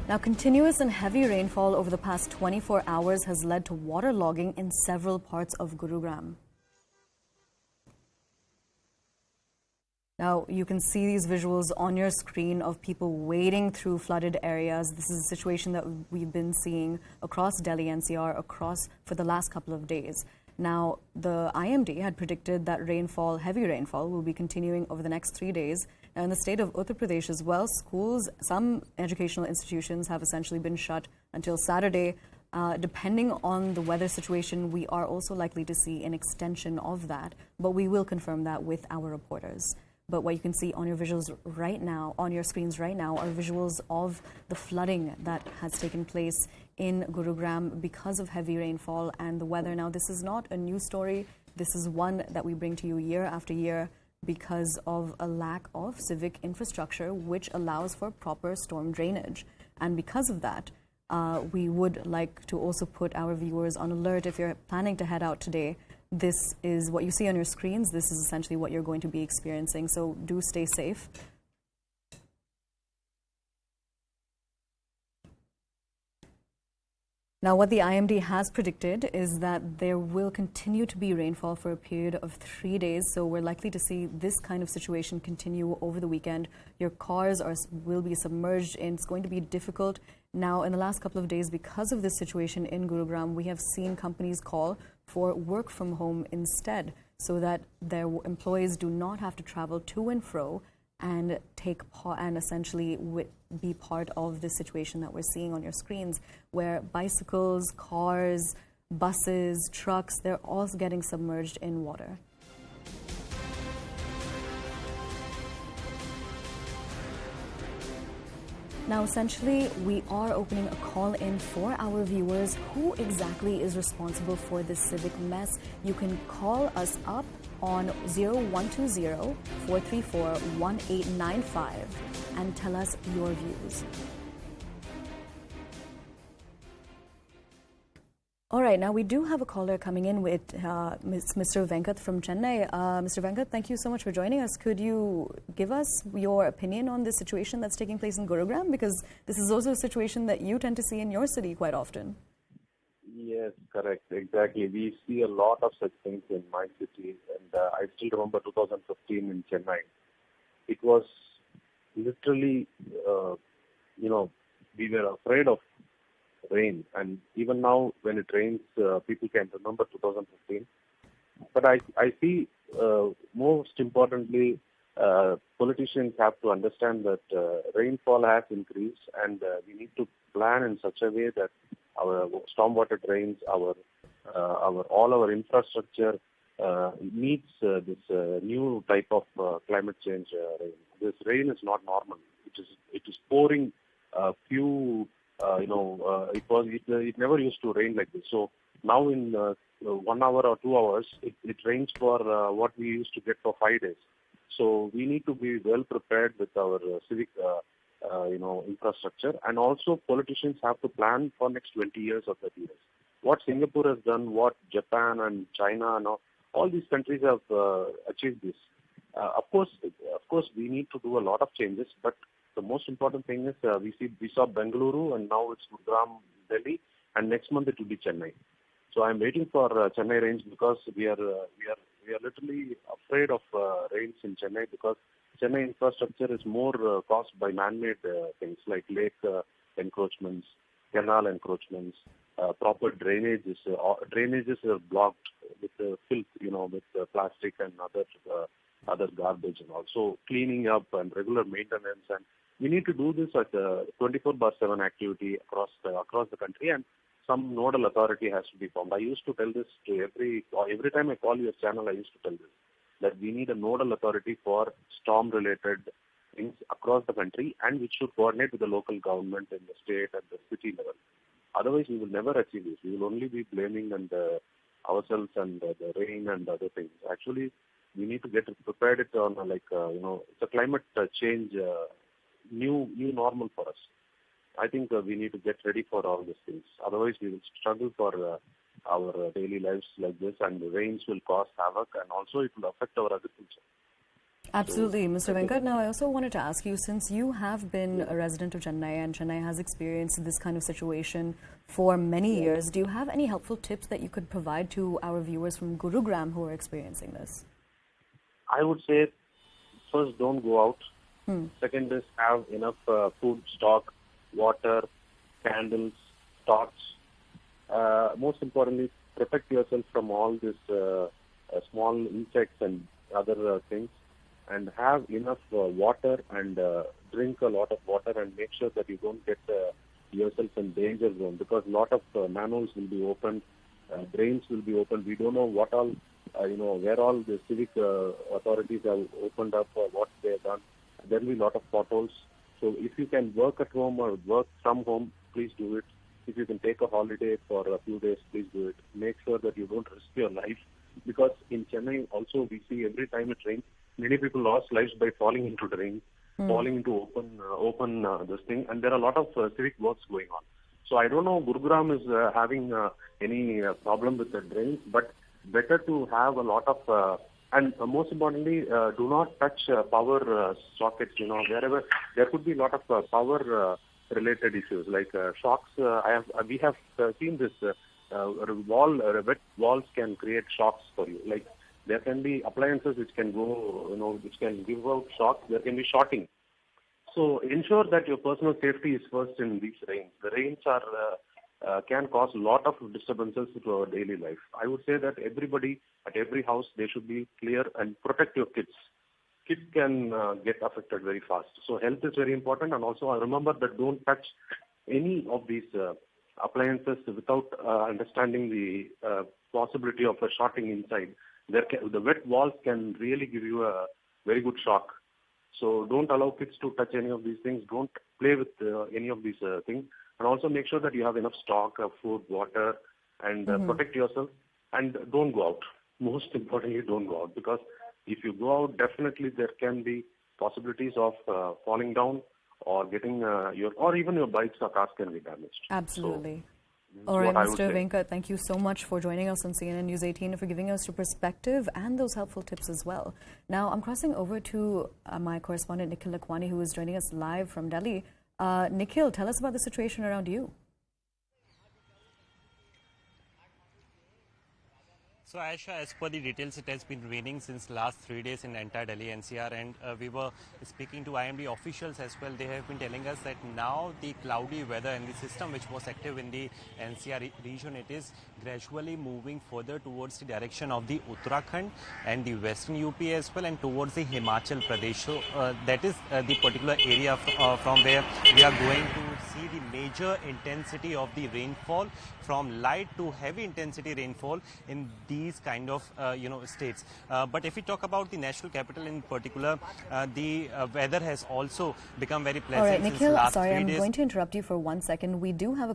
Now, continuous and heavy rainfall over the past 24 hours has led to waterlogging in several parts of Gurugram. Now, you can see these visuals on your screen of people wading through flooded areas. This is a situation that we've been seeing across Delhi-NCR for the last couple of days. Now, the IMD had predicted that heavy rainfall, will be continuing over the next 3 days. Now, in the state of Uttar Pradesh as well, schools, some educational institutions have essentially been shut until Saturday. Depending on the weather situation, we are also likely to see an extension of that, but we will confirm that with our reporters. But what you can see on your visuals right now, on your screens right now, are visuals of the flooding that has taken place in Gurugram because of heavy rainfall and the weather. Now, this is not a new story. This is one that we bring to you year after year because of a lack of civic infrastructure, which allows for proper storm drainage. And because of that, we would like to also put our viewers on alert. If you're planning to head out today, this is what you see on your screens. This is essentially what you're going to be experiencing. So do stay safe. Now, what the IMD has predicted is that there will continue to be rainfall for a period of 3 days. So we're likely to see this kind of situation continue over the weekend. Your cars will be submerged and it's going to be difficult. Now, in the last couple of days, because of this situation in Gurugram, we have seen companies call for work from home instead so that their employees do not have to travel to and fro and essentially be part of the situation that we're seeing on your screens, where bicycles, cars, buses, trucks, they're all getting submerged in water. Now, essentially, we are opening a call-in for our viewers. Who exactly is responsible for this civic mess? You can call us up on 0120-434-1895 and tell us your views. All right, now we do have a caller coming in with Mr. Venkat from Chennai. Mr. Venkat, thank you so much for joining us. Could you give us your opinion on this situation that's taking place in Gurugram? Because this is also a situation that you tend to see in your city quite often. Yes, correct, exactly. We see a lot of such things in my city, and I still remember 2015 in Chennai. It was literally, we were afraid of rain, and even now when it rains, people can remember 2015. But I see, most importantly, politicians have to understand that rainfall has increased, and we need to plan in such a way that our stormwater drains, all our infrastructure meets this new type of climate change rain. This rain is not normal. It is pouring few. It never used to rain like this. So now in 1 hour or 2 hours, it rains for what we used to get for 5 days. So we need to be well prepared with our civic, infrastructure, and also politicians have to plan for next 20 years or 30 years. What Singapore has done, what Japan and China and all these countries have achieved this. Of course, we need to do a lot of changes, but the most important thing is we saw Bengaluru, and now it's Gurugram, Delhi, and next month it will be Chennai. So I'm waiting for Chennai rains because we are literally afraid of rains in Chennai, because Chennai infrastructure is more caused by man-made things like lake encroachments, canal encroachments, proper drainages. Drainages are blocked with filth, with plastic and other garbage, and also cleaning up and regular maintenance. And we need to do this as a 24/7 activity across the country, and some nodal authority has to be formed. I used to tell this to every time I call your channel, I used to tell this, that we need a nodal authority for storm-related things across the country, and which should coordinate with the local government in the state and the city level. Otherwise, we will never achieve this. We will only be blaming ourselves and the rain and other things. Actually, we need to get prepared it on it's a climate change, new normal for us. I think we need to get ready for all these things. Otherwise, we will struggle for our daily lives like this, and the rains will cause havoc, and also it will affect our agriculture. Absolutely, Mr. Venkat. Now, I also wanted to ask you, since you have been a resident of Chennai and Chennai has experienced this kind of situation for many years, do you have any helpful tips that you could provide to our viewers from Gurugram who are experiencing this? I would say, first, don't go out. Second is have enough food stock, water, candles, torch. Most importantly, protect yourself from all these small insects and other things, and have enough water and drink a lot of water, and make sure that you don't get yourself in danger zone, because a lot of manholes will be opened, drains will be opened. We don't know what all, where all the civic authorities have opened up or what they have done. There will be a lot of potholes. So if you can work at home or work from home, please do it. If you can take a holiday for a few days, please do it. Make sure that you don't risk your life, because in Chennai also we see every time it rains, many people lost lives by falling into the rain, falling into open this thing, and there are a lot of civic works going on. So I don't know Gurugram is having any problem with the drains, but better to have a lot of and most importantly, do not touch power sockets. Wherever there could be a lot of power related issues like shocks. We have seen this. Wet walls can create shocks for you. Like there can be appliances which can go, which can give out shocks. There can be shorting. So ensure that your personal safety is first in these rains. The rains can cause a lot of disturbances to our daily life. I would say that everybody at every house, they should be clear and protect your kids. Kids can get affected very fast. So health is very important, and also remember that don't touch any of these appliances without understanding the possibility of a shorting inside. The wet walls can really give you a very good shock. So don't allow kids to touch any of these things. Don't play with any of these things. And also make sure that you have enough stock of food, water, and protect yourself. And don't go out. Most importantly, don't go out, because if you go out, definitely there can be possibilities of falling down or getting or even your bikes or cars can be damaged. Absolutely. All right, Mr. Venkat, thank you so much for joining us on CNN News 18 and for giving us your perspective and those helpful tips as well. Now, I'm crossing over to my correspondent, Nikhil Lakwani, who is joining us live from Delhi. Nikhil, tell us about the situation around you. So Aisha, as per the details, it has been raining since last 3 days in entire Delhi-NCR, and we were speaking to IMD officials as well. They have been telling us that now the cloudy weather and the system which was active in the NCR region, it is gradually moving further towards the direction of the Uttarakhand and the western UP as well, and towards the Himachal Pradesh. So that is the particular area from where we are going to see the major intensity of the rainfall, from light to heavy intensity rainfall in these kind of states. But if we talk about the national capital in particular, the weather has also become very pleasant. All right, Nikhil, since last sorry, 3 I'm days. going to interrupt you for 1 second. We do have a